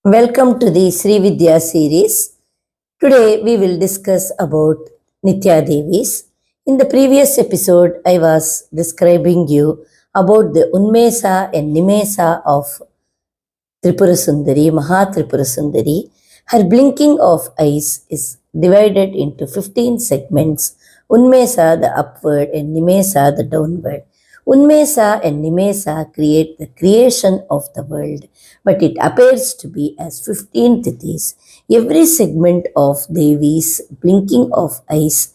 Welcome to the SHRI VIDYA series. Today we will discuss about Nitya Devis. In the previous episode, I was describing you about the Unmesa and Nimesa of Tripura Sundari, Maha Tripura Sundari. Her blinking of eyes is divided into 15 segments. Unmesa, the upward, and Nimesa, the downward. Unmesa and Nimesa create the creation of the world, but it appears to be as 15 tithis. Every segment of Devi's blinking of eyes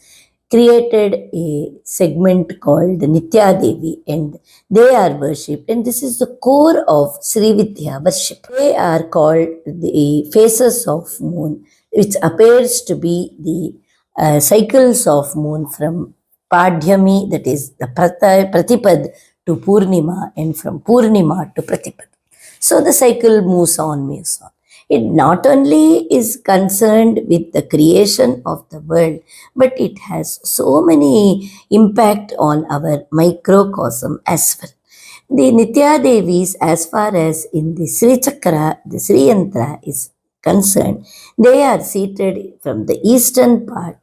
created a segment called Nitya Devi, and they are worshipped, and this is the core of SHRI VIDYA worship. They are called the phases of moon, which appears to be the cycles of moon from Padhyami, that is the Pratipad, to Purnima, and from Purnima to Pratipad. So the cycle moves on. It not only is concerned with the creation of the world, but it has so many impact on our microcosm as well. The Nitya Devis, as far as in the Sri Chakra, the Sri Yantra is concerned, they are seated from the eastern part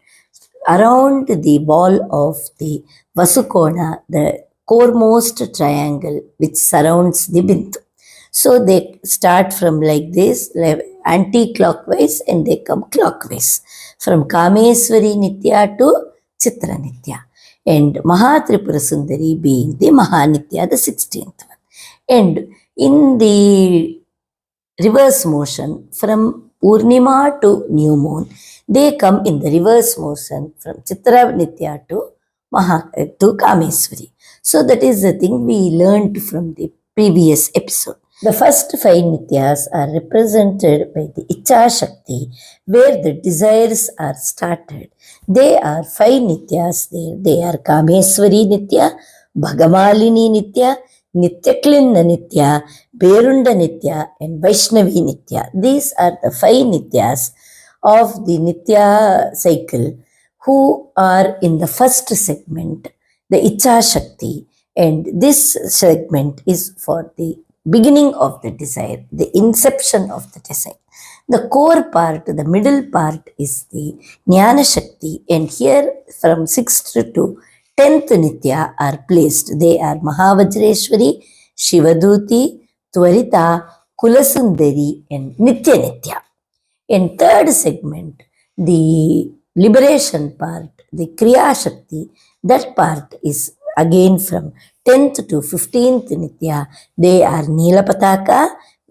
around the wall of the Vasukona, the coremost triangle which surrounds the Bindu. So they start from like this, anti-clockwise, and they come clockwise. From Kameswari Nitya to Chitra Nitya. And Maha Tripura Sundari being the Mahanitya, the 16th one. And in the reverse motion, from Purnima to New Moon, they come in the reverse motion from Chitra Nitya to Kameswari. So that is the thing we learned from the previous episode. The first 5 Nityas are represented by the Icha Shakti, where the desires are started. They are 5 Nityas there. They are Kameswari Nitya, Bhagamalini Nitya, Nityaklinna Nitya, Berunda Nitya, and Vaishnavi Nitya. These are the 5 Nityas of the Nitya cycle who are in the first segment, the Icha Shakti. And this segment is for the beginning of the desire, the inception of the desire. The core part, the middle part is the Jnana Shakti, and here from 6th to 10th Nitya are placed. They are Mahavajreshwari, Shivaduti, Tvarita, Kulasundari, and Nitya Nitya. In third segment, the liberation part, the Kriya Shakti, that part is again from 10th to 15th Nitya. They are Nilapataka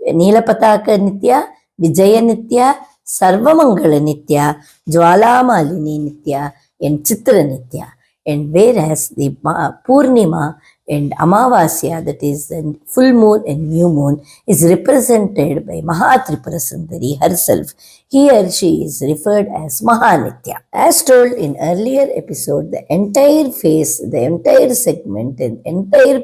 Nitya, Vijaya Nitya, Sarvamangala Nitya, Jwalamalini Nitya, and Chitra Nitya. And whereas the Purnima and Amavasya, that is the full moon and new moon, is represented by Mahatripura Sundari herself. Here she is referred as Mahanitya. As told in earlier episode, the entire phase, the entire segment, and entire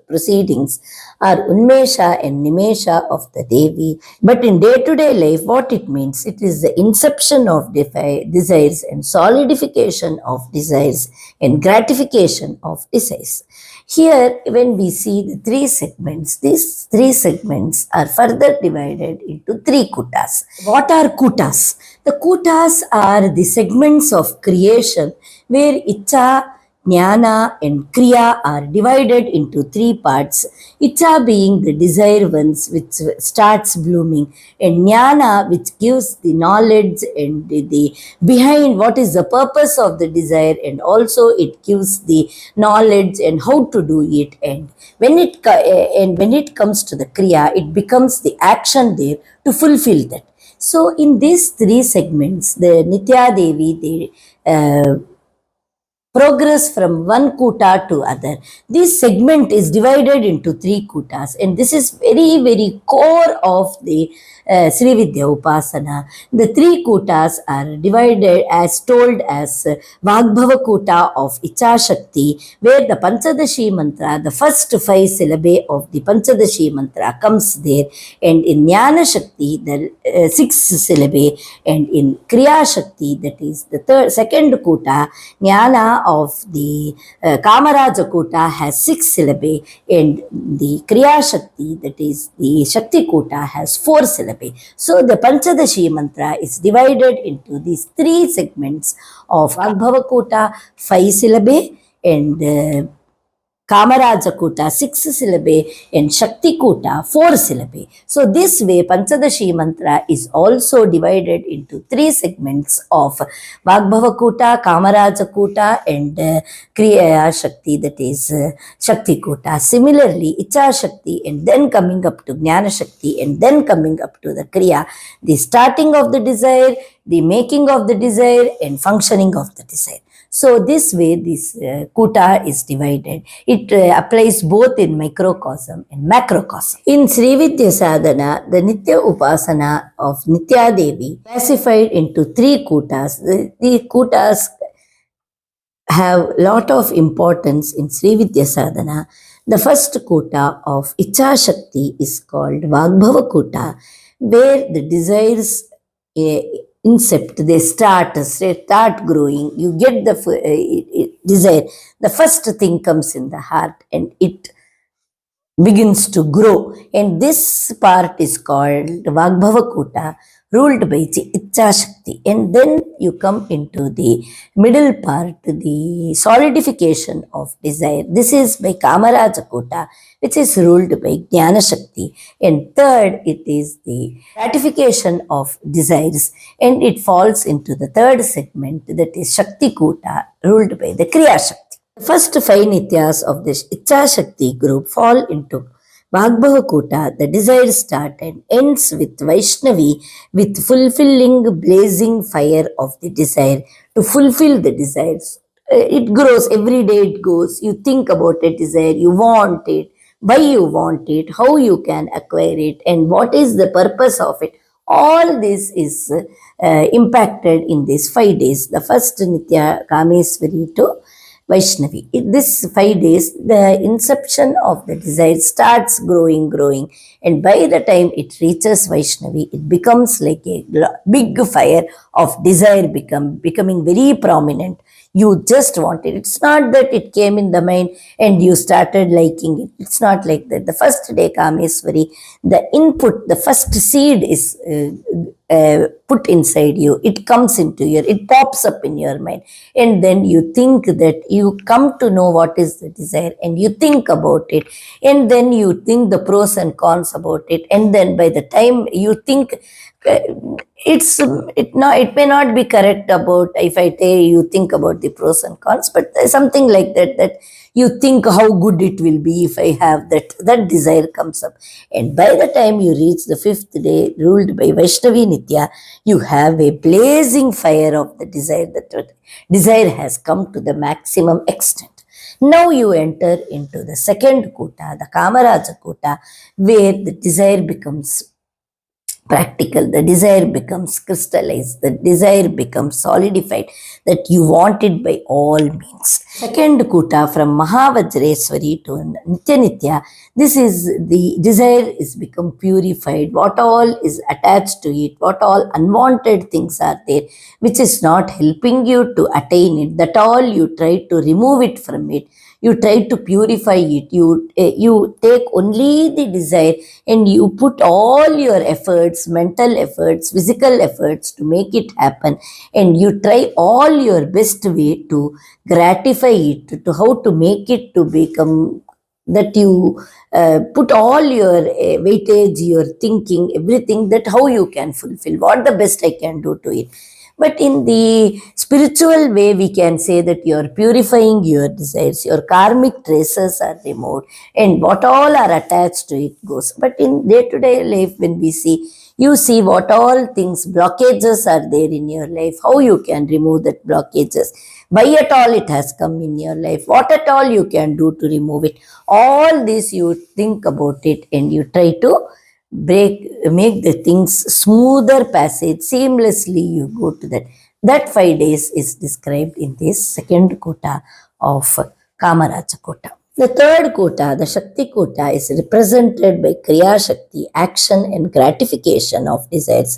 proceedings are Unmesha and Nimesha of the Devi. But in day-to-day life, what it means, it is the inception of desires and solidification of desires and gratification of desires. Here, when we see the 3 segments, these 3 segments are further divided into 3 kutas. What are kutas? The kutas are the segments of creation where Icha, Jnana, and Kriya are divided into 3 parts. Icha being the desire ones which starts blooming, and Jnana which gives the knowledge and the behind what is the purpose of the desire, and also it gives the knowledge and how to do it. And when it comes to the Kriya, it becomes the action there to fulfill that. So in these 3 segments, the Nitya Devi, they progress from one kuta to other. This segment is divided into 3 kutas, and this is very, very core of the SHRI VIDYA Upasana. The 3 kutas are divided as told as Vagbhava Kuta of Icha Shakti, where the Panchadashi Mantra, the first 5 syllabi of the Panchadashi Mantra comes there, and in Jnana Shakti, the 6th syllabi, and in Kriya Shakti, that is the second kuta, Jnana of the Kamaraja Kota has 6 syllabi, and the Kriya Shakti, that is the Shakti Kota, has 4 syllabi. So the Panchadashi mantra is divided into these 3 segments of Vagbhava Kota, 5 syllabi, and Kamaraja Kota 6 syllabi, and Shakti Kota 4 syllabi. So this way Panchadashi mantra is also divided into 3 segments of Vagbhava Kota, Kamaraja Kota, and Kriya Shakti, that is Shakti Kota. Similarly, Icha Shakti, and then coming up to Jnana Shakti, and then coming up to the Kriya, the starting of the desire, the making of the desire, and functioning of the desire. So this way this Kuta is divided. It applies both in microcosm and macrocosm. In SHRI VIDYA sadhana, the Nitya Upasana of Nitya Devi classified into 3 Kutas. The Kutas have lot of importance in SHRI VIDYA sadhana. The first Kuta of Icha Shakti is called Vagbhava Kuta, where the desires incept, they start growing. You get the desire. The first thing comes in the heart and it begins to grow. And this part is called Vagbhava Kuta, ruled by Icha Shakti. And then you come into the middle part, the solidification of desire. This is by Kamaraja Kuta, which is ruled by Jnana Shakti. And third, it is the ratification of desires. And it falls into the third segment, that is Shakti Kuta, ruled by the Kriya Shakti. The first 5 Nityas of this Icha Shakti group fall into Vagbhava Kuta. The desire start and ends with Vaishnavi, with fulfilling blazing fire of the desire to fulfill the desires. It grows, every day it goes. You think about a desire, you want it, why you want it, how you can acquire it, and what is the purpose of it. All this is impacted in these 5 days. The first Nitya Kameswari to Vaishnavi. In this 5 days, the inception of the desire starts growing, and by the time it reaches Vaishnavi, it becomes like a big fire of desire becoming very prominent. You just want it. It's not that it came in the mind and you started liking it. It's not like that. The first day Kameswari, the input, the first seed is put inside you. It comes into it pops up in your mind. And then you think that you come to know what is the desire and you think about it. And then you think the pros and cons about it. And then by the time you think, it may not be correct about, if I tell you think about the pros and cons, but something like that you think how good it will be if I have that desire comes up. And by the time you reach the 5th day, ruled by Vaishnavi Nitya, you have a blazing fire of the desire. That desire has come to the maximum extent. Now you enter into the second Kuta, the Kamaraja Kuta, where the desire becomes practical, the desire becomes crystallized, the desire becomes solidified, that you want it by all means. Second Kuta from Mahavajreswari to Nitya, this is the desire is become purified, what all is attached to it, what all unwanted things are there, which is not helping you to attain it, that all you try to remove it from it. You try to purify it. You take only the desire and you put all your efforts, mental efforts, physical efforts to make it happen. And you try all your best way to gratify it, to how to make it to become that you put all your weightage, your thinking, everything, that how you can fulfill, what the best I can do to it. But in the spiritual way, we can say that you are purifying your desires, your karmic traces are removed, and what all are attached to it goes. But in day-to-day life, when we see, you see what all things, blockages are there in your life, how you can remove that blockages, why at all it has come in your life, what at all you can do to remove it. All this you think about it and you try to make the things smoother passage, seamlessly you go to that. That 5 days is described in this second Kota of Kamaraja Kota. The third kota, the Shakti kota, is represented by Kriya Shakti, action and gratification of desires.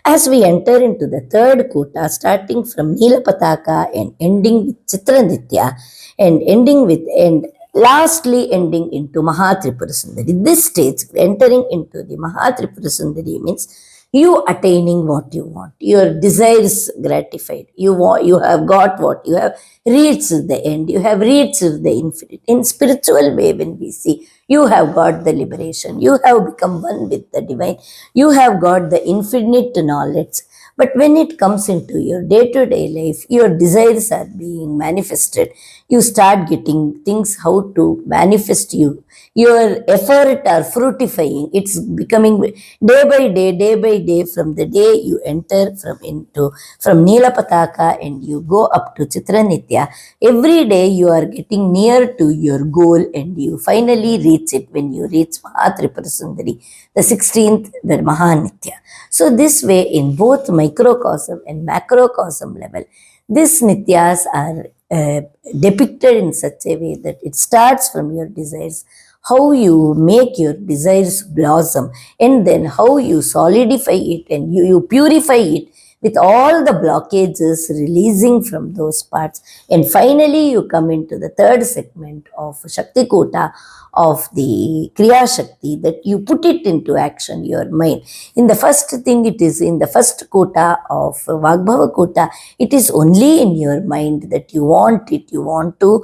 As we enter into the third kota, starting from Neela Pataka and ending with Chitra Nitya, and lastly ending into Mahatripura Sundari. This stage, entering into the Mahatripura Sundari, means you attaining what you want, your desires gratified, you have got what you have reached the end, you have reached the infinite. In spiritual way, when we see, you have got the liberation, you have become one with the divine, you have got the infinite knowledge. But when it comes into your day-to-day life, your desires are being manifested. You start getting things how to manifest you. Your effort are fructifying. It's becoming day by day, from the day you enter from Neela Pataka and you go up to Chitra Nitya. Every day you are getting near to your goal and you finally reach it when you reach Mahatripura Sundari, the 16th, the Mahanitya. So this way, in both microcosm and macrocosm level, these nityas are depicted in such a way that it starts from your desires, how you make your desires blossom, and then how you solidify it and you purify it with all the blockages releasing from those parts. And finally, you come into the third segment of Shakti Kota of the Kriya Shakti, that you put it into action, your mind. In the first thing, it is in the first kota of Vagbhava Kota, it is only in your mind that you want it, you want to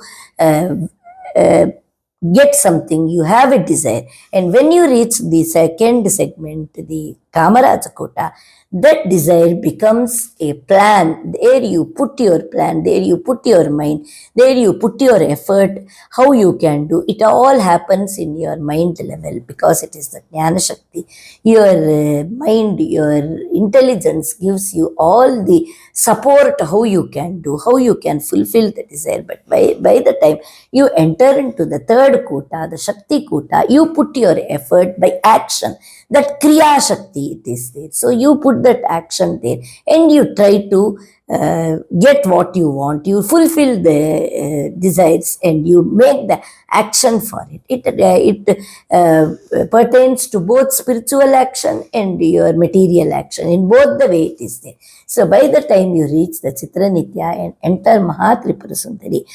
get something, you have a desire. And when you reach the second segment, the Kamaraja Kota, that desire becomes a plan. There you put your plan, there you put your mind, there you put your effort, how you can do. It all happens in your mind level because it is the Jnana Shakti. Your mind, your intelligence gives you all the support how you can do, how you can fulfill the desire. But by the time you enter into the third kota, the Shakti kota, you put your effort by action. That Kriya Shakti, it is there. So you put that action there and you try to get what you want. You fulfill the desires and you make the action for it. It pertains to both spiritual action and your material action. In both the way it is there. So by the time you reach the Chitra Nitya and enter Mahatripura Sundari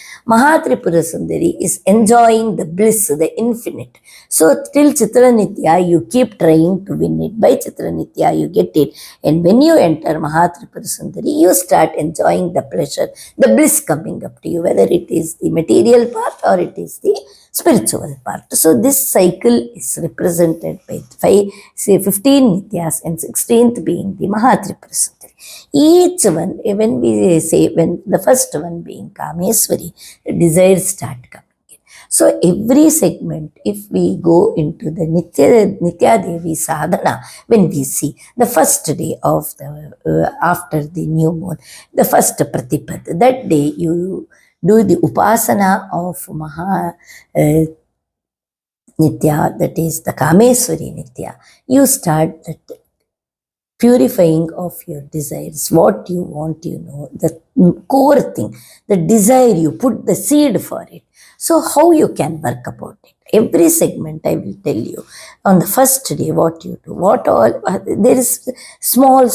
is enjoying the bliss, the infinite. So till Chitra Nitya, you keep trying to win it. By Chitra Nitya, you get it. And when you enter Mahatripura Sundari, you start enjoying the pleasure, the bliss coming up to you, whether it is the material part or it is the spiritual part. So this cycle is represented by 15 Nityas and 16th being the Mahatripura Sundari. Each one, when we say, when the first one being Kameswari, the desires start coming in. So every segment, if we go into the Nitya Devi sadhana, when we see the first day of the after the new moon, the first Pratipad, that day you do the upasana of Nitya, that is the Kameswari Nitya. You start that purifying of your desires, what you want, the core thing, the desire, you put the seed for it. So how you can work about it? Every segment I will tell you. On the first day, what you do, what all, there is small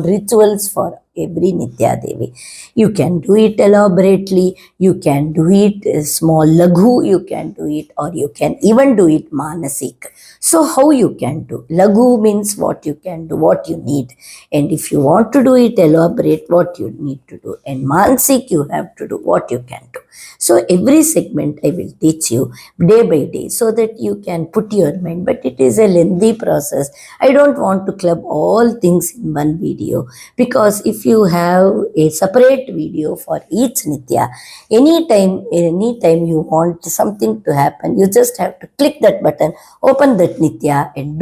rituals for every Nitya Devi. You can do it elaborately, you can do it small laghu, you can do it, or you can even do it manasik. So how you can do? Laghu means what you can do, what you need. And if you want to do it elaborate, what you need to do. And manasik, you have to do what you can do. So every segment I will teach you day by day so that you can put your mind. But it is a lengthy process. I don't want to club all things in one video, because if you have a separate video for each Nitya, anytime you want something to happen, you just have to click that button, open that Nitya and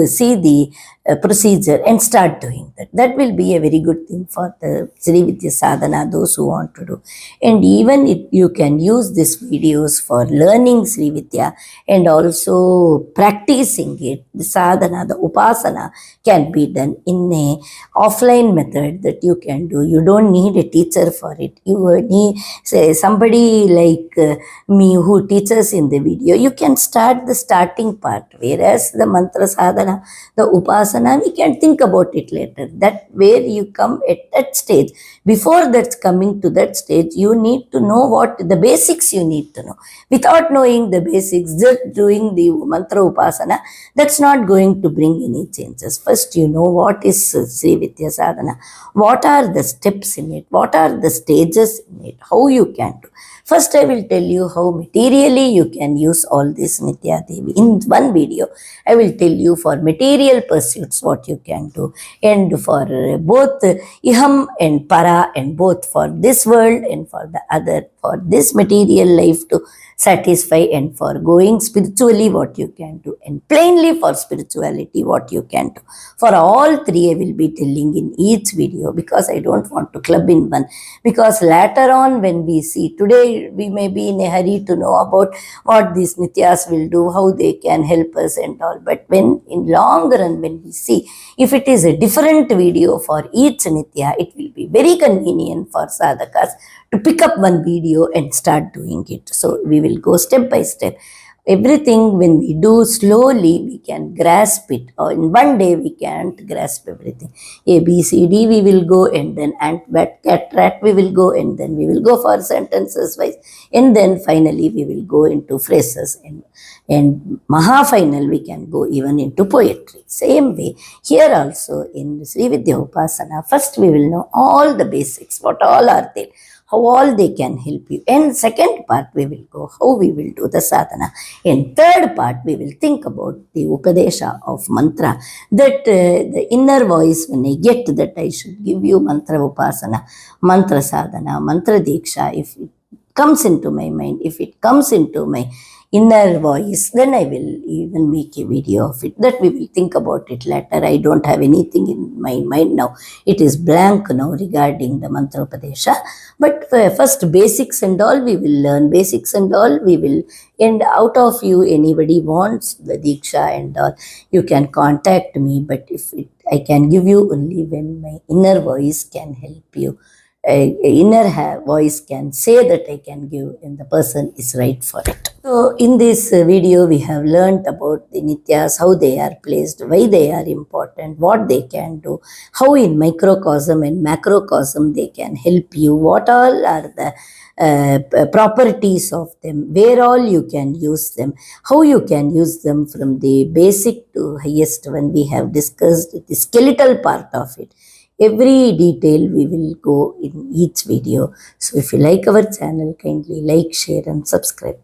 see the procedure and start doing that. That will be a very good thing for the SHRI VIDYA sadhana, those who want to do. And even if you can use these videos for learning SHRI VIDYA and also practicing it, the sadhana, the upasana can be done in a offline method that you can do. You don't need a teacher for it. You need, say, somebody like me who teaches in the video. You can start the starting part, whereas the mantra sadhana, the upasana, we can think about it later. That where you come at that stage. Before that's coming to that stage, you need to know what the basics you need to know. Without knowing the basics, just doing the mantra upasana, that's not going to bring any changes. First, you know what is SHRI VIDYA sadhana, what are the steps in it, what are the stages in it, how you can do. First, I will tell you how materially you can use all this Nitya Devi. In one video, I will tell you for material pursuits what you can do, and for both iham and para, and both for this world and for the other, for this material life to satisfy, and for going spiritually what you can do, and plainly for spirituality what you can do. For all three I will be telling in each video, because I don't want to club in one, because later on when we see, today we may be in a hurry to know about what these nityas will do, how they can help us and all, but when in long run when we see, if it is a different video for each nitya, it will be very convenient for sadhakas to pick up one video and start doing it. So we will go step by step. Everything when we do slowly, we can grasp it. Or in one day, we can't grasp everything. A, B, C, D, we will go, and then ant, bat, cat, rat, we will go, and then we will go for sentences wise. And then finally, we will go into phrases. And Maha final, we can go even into poetry. Same way, here also in SHRI VIDYA Upasana, first we will know all the basics, what all are there, how all they can help you. And second part, we will go how we will do the sadhana. In third part, we will think about the Upadesha of mantra, that the inner voice, when I get that I should give you mantra upasana, mantra sadhana, mantra diksha, if it comes into my mind, if it comes into my inner voice, then I will even make a video of it. That we will think about it later. I don't have anything in my mind now. It is blank now regarding the mantra upadesha. But first basics and all we will learn. Basics and all we will. And out of you, anybody wants the diksha and all, you can contact me. But if I can give you only when my inner voice can help you. Inner voice can say that I can give, and the person is right for it. So in this video, we have learnt about the nityas, how they are placed, why they are important, what they can do, how in microcosm and macrocosm they can help you, what all are the properties of them, where all you can use them, how you can use them from the basic to highest one. We have discussed the skeletal part of it. Every detail we will go in each video. So if you like our channel, kindly like, share and subscribe.